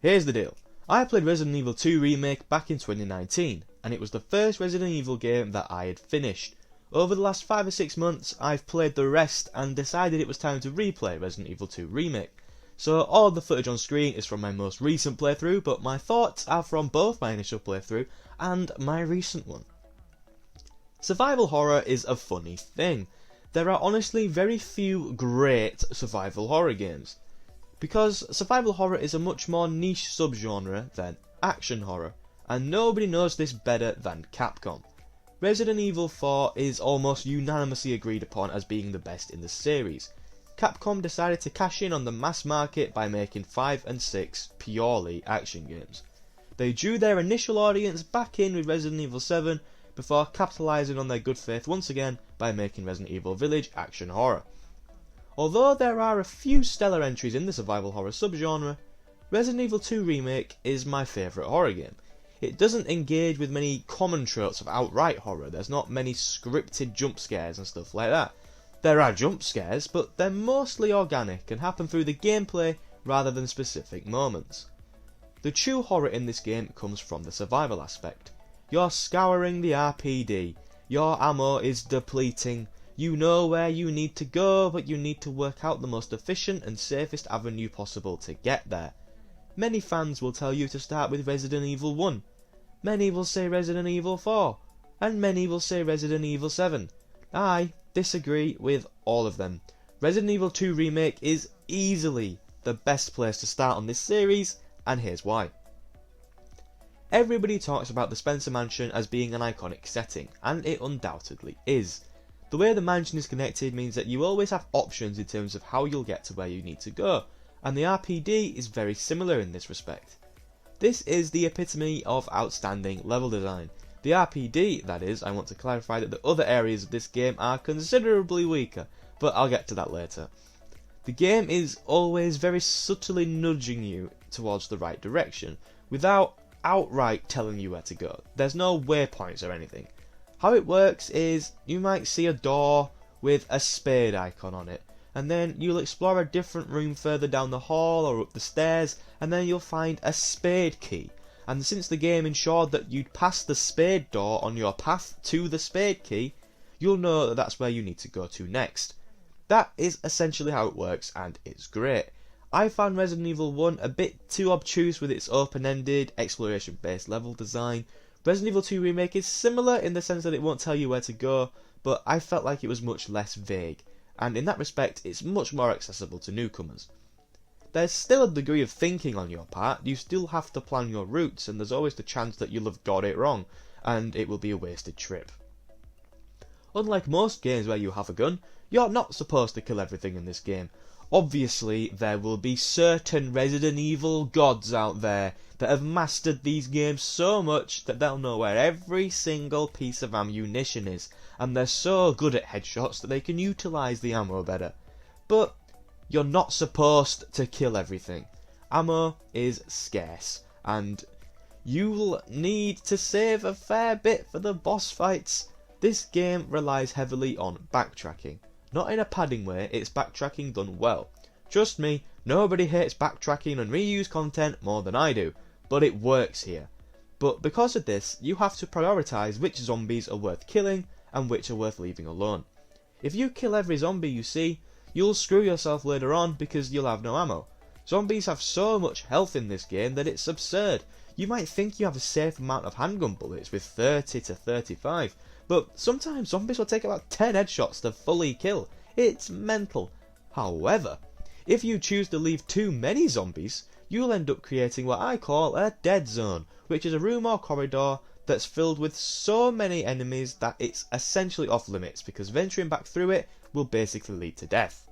Here's the deal. I played Resident Evil 2 Remake back in 2019, and it was the first Resident Evil game that I had finished. Over the last 5 or 6 months, I've played the rest and decided it was time to replay Resident Evil 2 Remake. So all of the footage on screen is from my most recent playthrough, but my thoughts are from both my initial playthrough and my recent one. Survival horror is a funny thing. There are honestly very few great survival horror games, because survival horror is a much more niche subgenre than action horror, and nobody knows this better than Capcom. Resident Evil 4 is almost unanimously agreed upon as being the best in the series. Capcom decided to cash in on the mass market by making 5 and 6 purely action games. They drew their initial audience back in with Resident Evil 7 before capitalising on their good faith once again by making Resident Evil Village action horror. Although there are a few stellar entries in the survival horror subgenre, Resident Evil 2 Remake is my favourite horror game. It doesn't engage with many common tropes of outright horror. There's not many scripted jump scares and stuff like that. There are jump scares, but they're mostly organic and happen through the gameplay rather than specific moments. The true horror in this game comes from the survival aspect. You're scouring the RPD, your ammo is depleting, you know where you need to go, but you need to work out the most efficient and safest avenue possible to get there. Many fans will tell you to start with Resident Evil 1, many will say Resident Evil 4, and many will say Resident Evil 7. I disagree with all of them. Resident Evil 2 Remake is easily the best place to start on this series, and here's why. Everybody talks about the Spencer Mansion as being an iconic setting, and it undoubtedly is. The way the mansion is connected means that you always have options in terms of how you'll get to where you need to go, and the RPD is very similar in this respect. This is the epitome of outstanding level design. The RPD, that is. I want to clarify that the other areas of this game are considerably weaker, but I'll get to that later. The game is always very subtly nudging you towards the right direction, without outright telling you where to go. There's no waypoints or anything. How it works is, you might see a door with a spade icon on it, and then you'll explore a different room further down the hall or up the stairs, and then you'll find a spade key. And since the game ensured that you'd pass the spade door on your path to the spade key, you'll know that that's where you need to go to next. That is essentially how it works, and it's great. I found Resident Evil 1 a bit too obtuse with its open-ended, exploration-based level design. Resident Evil 2 Remake is similar in the sense that it won't tell you where to go, but I felt like it was much less vague, and in that respect it's much more accessible to newcomers. There's still a degree of thinking on your part. You still have to plan your routes, and there's always the chance that you'll have got it wrong, and it will be a wasted trip. Unlike most games where you have a gun, you're not supposed to kill everything in this game. Obviously, there will be certain Resident Evil gods out there that have mastered these games so much that they'll know where every single piece of ammunition is, and they're so good at headshots that they can utilise the ammo better. But you're not supposed to kill everything. Ammo is scarce, and you'll need to save a fair bit for the boss fights. This game relies heavily on backtracking. Not in a padding way, it's backtracking done well. Trust me, nobody hates backtracking and reuse content more than I do, but it works here. But because of this, you have to prioritise which zombies are worth killing and which are worth leaving alone. If you kill every zombie you see, you'll screw yourself later on because you'll have no ammo. Zombies have so much health in this game that it's absurd. You might think you have a safe amount of handgun bullets with 30 to 35, but sometimes zombies will take about 10 headshots to fully kill. It's mental. However, if you choose to leave too many zombies, you'll end up creating what I call a dead zone, which is a room or corridor that's filled with so many enemies that it's essentially off limits, because venturing back through it will basically lead to death.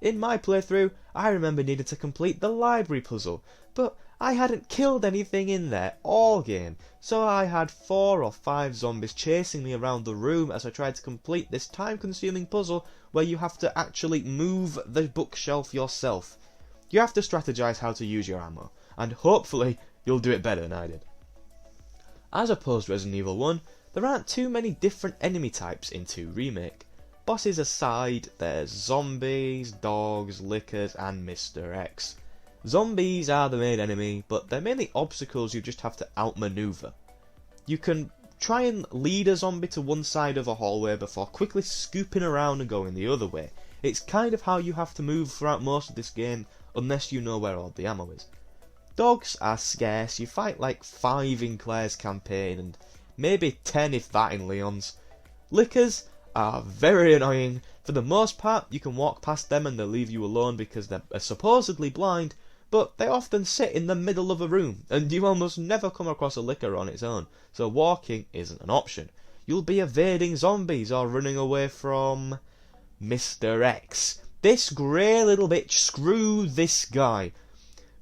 In my playthrough, I remember needing to complete the library puzzle, but I hadn't killed anything in there all game, so I had 4 or 5 zombies chasing me around the room as I tried to complete this time-consuming puzzle where you have to actually move the bookshelf yourself. You have to strategize how to use your ammo, and hopefully you'll do it better than I did. As opposed to Resident Evil 1, there aren't too many different enemy types in 2 Remake. Bosses aside, there's zombies, dogs, lickers, and Mr. X. Zombies are the main enemy, but they're mainly obstacles you just have to outmaneuver. You can try and lead a zombie to one side of a hallway before quickly scooping around and going the other way. It's kind of how you have to move throughout most of this game, unless you know where all the ammo is. Dogs are scarce. You fight like 5 in Claire's campaign, and maybe 10 if that in Leon's. Lickers are very annoying. For the most part, you can walk past them and they'll leave you alone because they're supposedly blind, but they often sit in the middle of a room, and you almost never come across a licker on its own, so walking isn't an option. You'll be evading zombies or running away from Mr. X. This grey little bitch, screw this guy.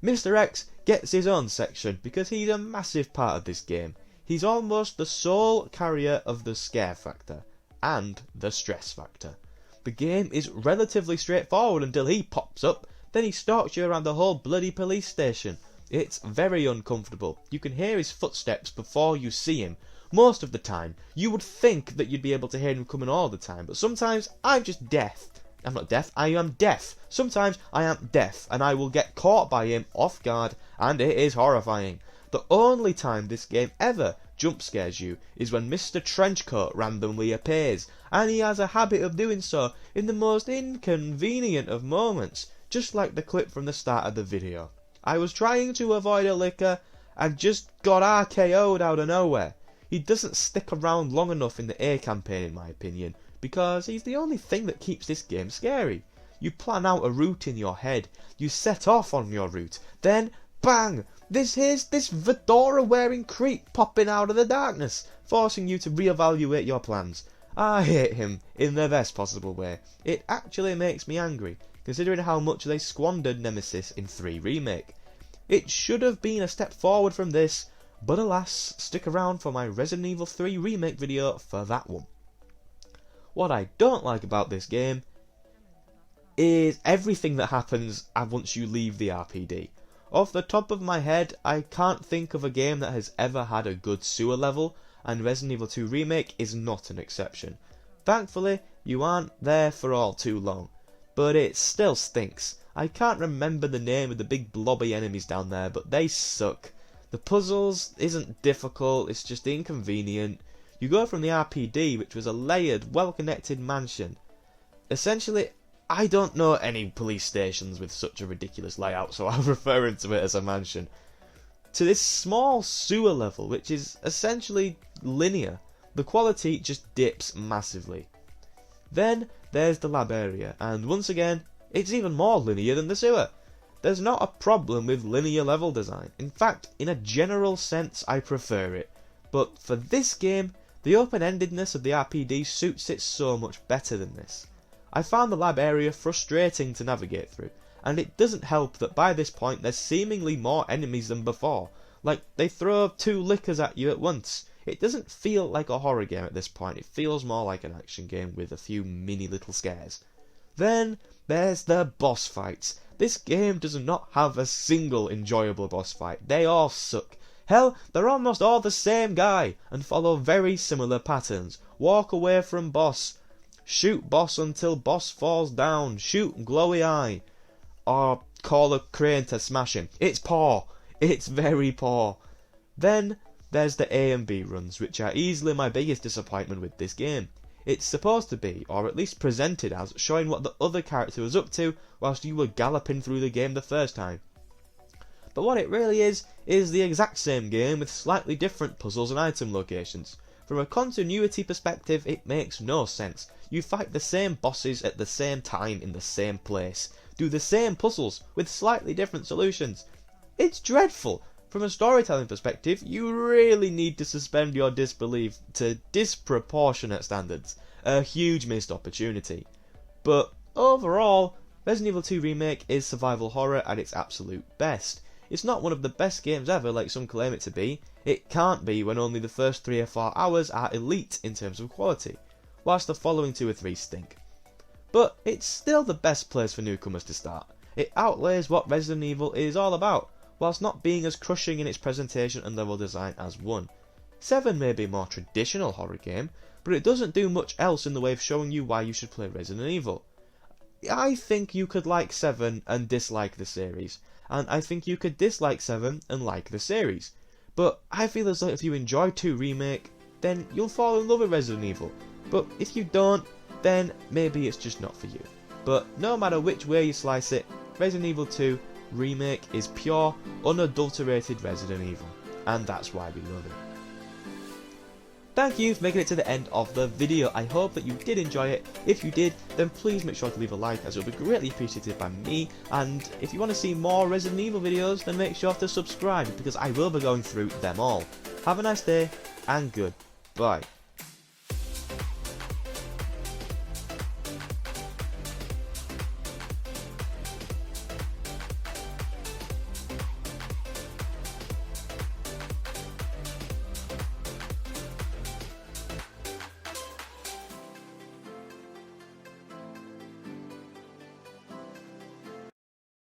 Mr. X gets his own section because he's a massive part of this game. He's almost the sole carrier of the scare factor and the stress factor. The game is relatively straightforward until he pops up, then he stalks you around the whole bloody police station. It's very uncomfortable. You can hear his footsteps before you see him. Most of the time, you would think that you'd be able to hear him coming all the time, but sometimes I'm just deaf. I'm not deaf, I am deaf. Sometimes I am deaf, and I will get caught by him off guard, and it is horrifying. The only time this game ever jump scares you is when Mr. Trenchcoat randomly appears, and he has a habit of doing so in the most inconvenient of moments, just like the clip from the start of the video. I was trying to avoid a licker and just got RKO'd out of nowhere. He doesn't stick around long enough in the A campaign in my opinion, because he's the only thing that keeps this game scary. You plan out a route in your head, you set off on your route, then bang! Here's this fedora wearing creep popping out of the darkness, forcing you to reevaluate your plans. I hate him in the best possible way. It actually makes me angry, considering how much they squandered Nemesis in 3 Remake. It should have been a step forward from this, but alas, stick around for my Resident Evil 3 Remake video for that one. What I don't like about this game is everything that happens once you leave the RPD. Off the top of my head, I can't think of a game that has ever had a good sewer level, and Resident Evil 2 Remake is not an exception. Thankfully, you aren't there for all too long, but it still stinks. I can't remember the name of the big blobby enemies down there, but they suck. The puzzles isn't difficult, it's just inconvenient. You go from the RPD, which was a layered, well-connected mansion. Essentially, I don't know any police stations with such a ridiculous layout, so I'm referring to it as a mansion, to this small sewer level, which is essentially linear. The quality just dips massively. Then there's the lab area, and once again, it's even more linear than the sewer. There's not a problem with linear level design. In fact, in a general sense, I prefer it. But for this game, the open-endedness of the RPD suits it so much better than this. I found the lab area frustrating to navigate through, and it doesn't help that by this point there's seemingly more enemies than before. Like, they throw 2 lickers at you at once. It doesn't feel like a horror game at this point, it feels more like an action game with a few mini little scares. Then there's the boss fights. This game does not have a single enjoyable boss fight. They all suck. Hell, they're almost all the same guy and follow very similar patterns. Walk away from boss. Shoot boss until boss falls down. Shoot glowy eye. Or call a crane to smash him. It's poor. It's very poor. Then there's the A and B runs, which are easily my biggest disappointment with this game. It's supposed to be, or at least presented as, showing what the other character was up to whilst you were galloping through the game the first time. But what it really is the exact same game with slightly different puzzles and item locations. From a continuity perspective, it makes no sense. You fight the same bosses at the same time in the same place, do the same puzzles with slightly different solutions. It's dreadful. From a storytelling perspective, you really need to suspend your disbelief to disproportionate standards. A huge missed opportunity. But overall, Resident Evil 2 Remake is survival horror at its absolute best. It's not one of the best games ever like some claim it to be. It can't be when only the first 3 or 4 hours are elite in terms of quality, whilst the following 2 or 3 stink. But it's still the best place for newcomers to start. It outlays what Resident Evil is all about, whilst not being as crushing in its presentation and level design as 1. 7 may be a more traditional horror game, but it doesn't do much else in the way of showing you why you should play Resident Evil. I think you could like 7 and dislike the series, and I think you could dislike 7 and like the series. But I feel as though if you enjoy 2 Remake, then you'll fall in love with Resident Evil. But if you don't, then maybe it's just not for you. But no matter which way you slice it, Resident Evil 2 Remake is pure, unadulterated Resident Evil, and that's why we love it. Thank you for making it to the end of the video. I hope that you did enjoy it. If you did, then please make sure to leave a like, as it will be greatly appreciated by me. And if you want to see more Resident Evil videos, then make sure to subscribe, because I will be going through them all. Have a nice day, and goodbye.